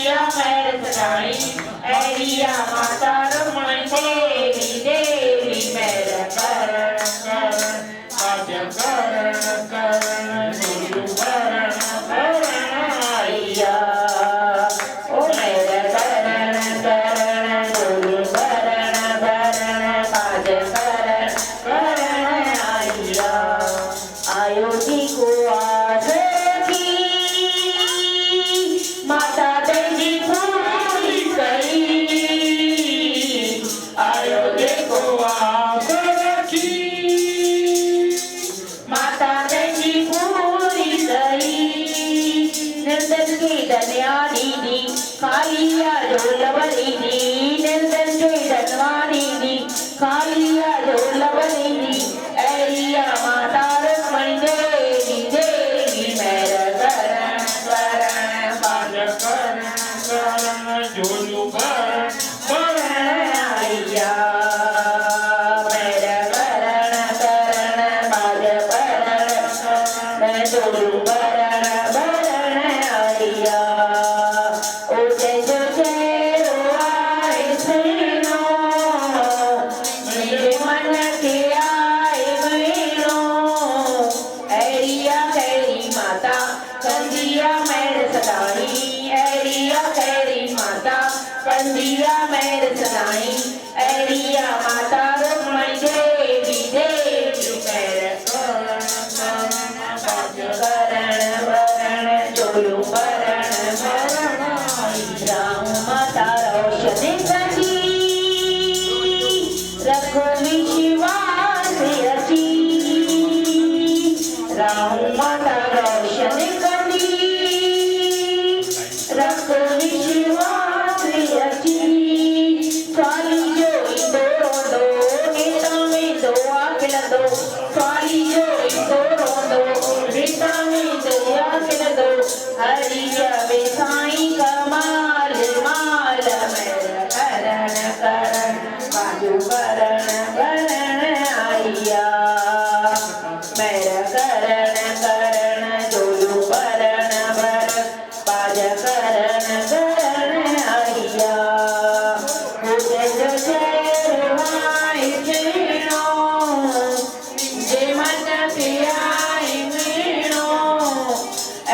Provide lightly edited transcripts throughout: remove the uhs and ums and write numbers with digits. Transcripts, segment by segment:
कंदिया मेरे सदाई ऐरिया माता रुक्मणी देवी देवी मेरे करण करण आद्य करण करण गुरु करण करण आइया ओ मेरे करण करण गुरु करण करण आद्य करण करण आइया आयो जी को कालिया जोलवली दी नंदन के धनवानी दी कालिया जोलवली दी ऐरिया माता रुक्मणी देवी देवी मेरा करण करण बाज करण करण जोलू करण करण आइया मेरा करण करण बाज करण मैं जोलू करण करण आइया कंदिया मेरे सदाई ऐरिया कैरी माता कंदिया मेरे सदाई ऐरिया माता रुक्मणी देवी देवी मेरे करण करण वरण जोलू वरण वरण राम माता रोशनी सजी रखो विश्वास रची राम माता रोशनी रखो विश्वास रची स्वाली जो इंदो दो नेता में दो आखिल दो स्वाली जो इंदो दो नेता में दो आखिल दो हरिया वे साईं कमाल माल मेरा करण करण बाजू करण करण आइया मेरा करण करण जोलू करण बर बाज करण करण आइया मुझे जो शेरवाई जीणो जे मन पियाई मीणो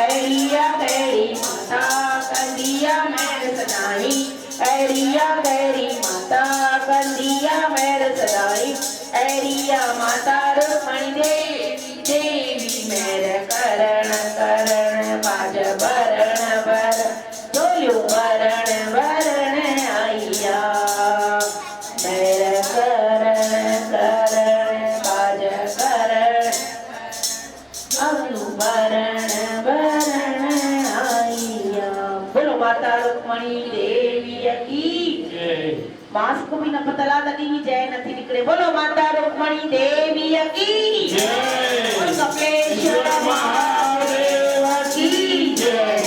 ऐरिया कैरी माता कंदिया मेरे सदाई ऐरिया कैरी माता कंदिया मेरे सदाई ऐरिया माता रुक्मणी देवी देवी मेरे करण करण बाज वरण वर जोलू वरण वरण आइया मेरे करण करण बाज करण वरण वरण आइया। बोलो माता रुक्मणी देवी की मास्क को भी न पतला तड़ी भी जय नथी निकले। बोलो माता रुक्मणी देवी की जय। कपिलेश्वर महादेव की जय।